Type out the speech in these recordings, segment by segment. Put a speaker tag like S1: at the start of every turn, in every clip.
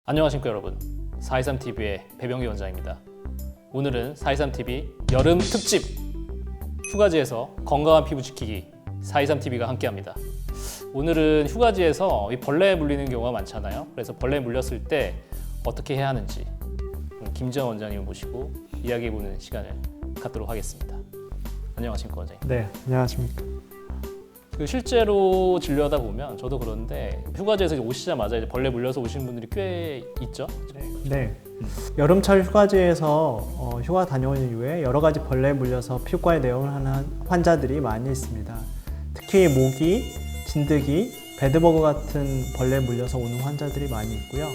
S1: 안녕하십니까 여러분, 423TV의 배병기 원장입니다. 오늘은 423TV 여름 특집 휴가지에서 건강한 피부 지키기 423TV가 함께합니다. 오늘은 휴가지에서 이 벌레에 물리는 경우가 많잖아요. 그래서 벌레에 물렸을 때 어떻게 해야 하는지 김지원 원장님을 모시고 이야기해보는 시간을 갖도록 하겠습니다. 안녕하십니까 원장님.
S2: 네, 안녕하십니까.
S1: 실제로 진료하다 보면 저도 그런데 휴가지에서 오시자마자 이제 벌레 물려서 오시는 분들이 꽤 있죠?
S2: 네, 여름철 휴가지에서 휴가 다녀온 이후에 여러 가지 벌레에 물려서 피부과에 내원하는 환자들이 많이 있습니다. 특히 모기, 진드기, 베드버그 같은 벌레에 물려서 오는 환자들이 많이 있고요.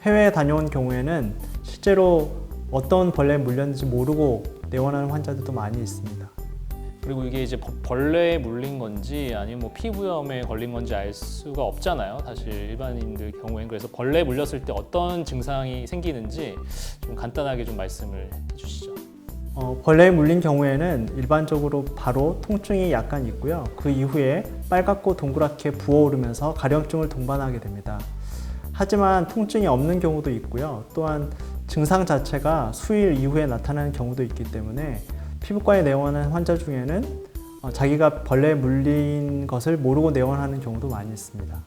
S2: 해외에 다녀온 경우에는 실제로 어떤 벌레에 물렸는지 모르고 내원하는 환자들도 많이 있습니다.
S1: 그리고 이게 이제 벌레에 물린 건지 아니면 뭐 피부염에 걸린 건지 알 수가 없잖아요. 사실 일반인들 경우에는. 그래서 벌레에 물렸을 때 어떤 증상이 생기는지 좀 간단하게 좀 말씀을 해주시죠.
S2: 벌레에 물린 경우에는 일반적으로 바로 통증이 약간 있고요. 그 이후에 빨갛고 동그랗게 부어오르면서 가려움증을 동반하게 됩니다. 하지만 통증이 없는 경우도 있고요. 또한 증상 자체가 수일 이후에 나타나는 경우도 있기 때문에 피부과에 내원하는 환자 중에는 자기가 벌레에 물린 것을 모르고 내원하는 경우도 많이 있습니다.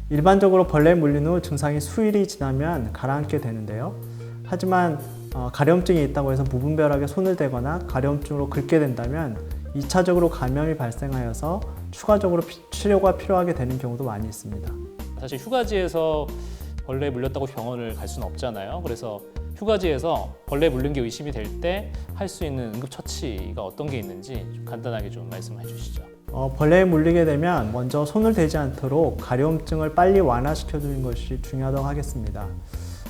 S2: 일반적으로 벌레에 물린 후 증상이 수일이 지나면 가라앉게 되는데요. 하지만 가려움증이 있다고 해서 무분별하게 손을 대거나 가려움증으로 긁게 된다면 2차적으로 감염이 발생하여서 추가적으로 치료가 필요하게 되는 경우도 많이 있습니다.
S1: 사실 휴가지에서 벌레에 물렸다고 병원을 갈 수는 없잖아요. 그래서 휴가지에서 벌레에 물린 게 의심이 될 때 할 수 있는 응급처치가 어떤 게 있는지 좀 간단하게 좀 말씀해 주시죠.
S2: 벌레에 물리게 되면 먼저 손을 대지 않도록 가려움증을 빨리 완화시켜 주는 것이 중요하다고 하겠습니다.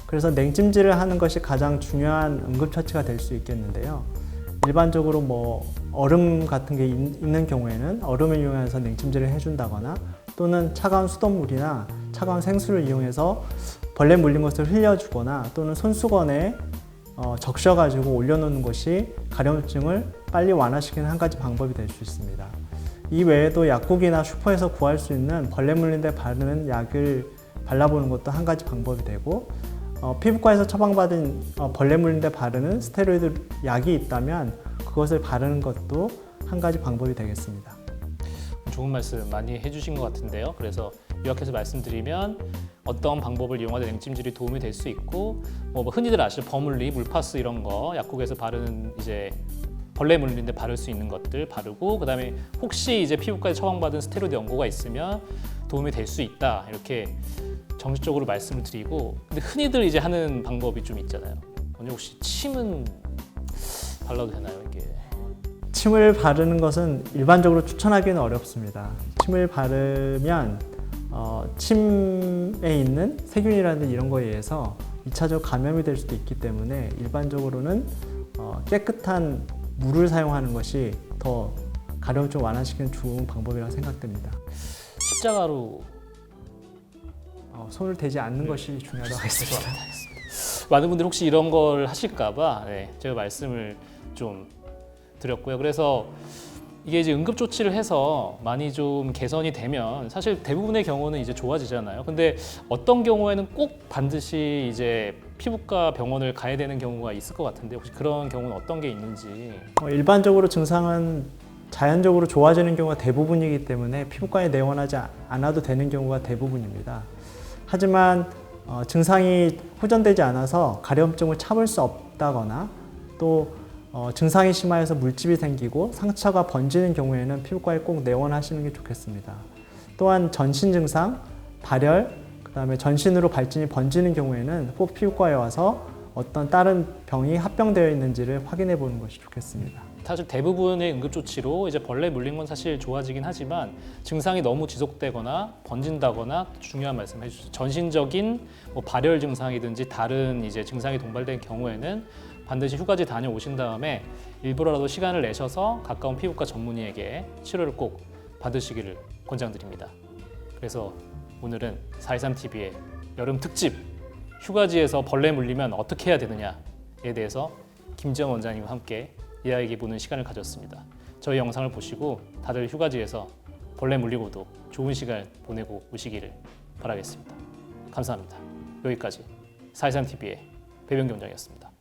S2: 그래서 냉찜질을 하는 것이 가장 중요한 응급처치가 될 수 있겠는데요. 일반적으로 뭐 얼음 같은 게 있는 경우에는 얼음을 이용해서 냉찜질을 해준다거나 또는 차가운 수돗물이나 차가운 생수를 이용해서 벌레 물린 것을 흘려주거나 또는 손수건에 적셔가지고 올려놓는 것이 가려움증을 빨리 완화시키는 한 가지 방법이 될 수 있습니다. 이 외에도 약국이나 슈퍼에서 구할 수 있는 벌레 물린 데 바르는 약을 발라보는 것도 한 가지 방법이 되고, 피부과에서 처방받은 벌레 물린 데 바르는 스테로이드 약이 있다면 그것을 바르는 것도 한 가지 방법이 되겠습니다.
S1: 좋은 말씀 많이 해주신 것 같은데요. 그래서 요약해서 말씀드리면 어떤 방법을 이용하되 냉찜질이 도움이 될 수 있고, 뭐 흔히들 아시는 버물리, 물파스 이런 거 약국에서 바르는 이제 벌레 물린데 바를 수 있는 것들 바르고, 그다음에 혹시 이제 피부과에 처방받은 스테로이드 연고가 있으면 도움이 될 수 있다 이렇게 정식적으로 말씀을 드리고, 근데 흔히들 이제 하는 방법이 좀 있잖아요. 언니 혹시 침은 발라도 되나요 이게?
S2: 침을 바르는 것은 일반적으로 추천하기는 어렵습니다. 침을 바르면 침에 있는 세균이라든지 이런 거에 의해서 2차적 감염이 될 수도 있기 때문에 일반적으로는 깨끗한 물을 사용하는 것이 더 가려움증을 완화시키는 좋은 방법이라고 생각됩니다.
S1: 십자가로
S2: 손을 대지 않는 것이 중요하다고 하겠습니다.
S1: 많은 분들이 혹시 이런 걸 하실까봐 제가 말씀을 좀 드렸고요. 그래서 이게 이제 응급 조치를 해서 많이 좀 개선이 되면 사실 대부분의 경우는 이제 좋아지잖아요. 근데 어떤 경우에는 꼭 반드시 이제 피부과 병원을 가야 되는 경우가 있을 것 같은데 혹시 그런 경우는 어떤 게 있는지?
S2: 일반적으로 증상은 자연적으로 좋아지는 경우가 대부분이기 때문에 피부과에 내원하지 않아도 되는 경우가 대부분입니다. 하지만 증상이 호전되지 않아서 가려움증을 참을 수 없다거나 또 증상이 심하여서 물집이 생기고 상처가 번지는 경우에는 피부과에 꼭 내원하시는 게 좋겠습니다. 또한 전신 증상, 발열, 그다음에 전신으로 발진이 번지는 경우에는 꼭 피부과에 와서 어떤 다른 병이 합병되어 있는지를 확인해 보는 것이 좋겠습니다.
S1: 사실 대부분의 응급조치로 이제 벌레 물린 건 사실 좋아지긴 하지만 증상이 너무 지속되거나 번진다거나 중요한 말씀 해주셨죠. 전신적인 뭐 발열 증상이든지 다른 이제 증상이 동반된 경우에는 반드시 휴가지 다녀오신 다음에 일부러라도 시간을 내셔서 가까운 피부과 전문의에게 치료를 꼭 받으시기를 권장드립니다. 그래서 오늘은 423TV의 여름 특집 휴가지에서 벌레 물리면 어떻게 해야 되느냐에 대해서 김지원 원장님과 함께 이야기해보는 시간을 가졌습니다. 저희 영상을 보시고 다들 휴가지에서 벌레 물리고도 좋은 시간 보내고 오시기를 바라겠습니다. 감사합니다. 여기까지 423TV의 배병경장이었습니다.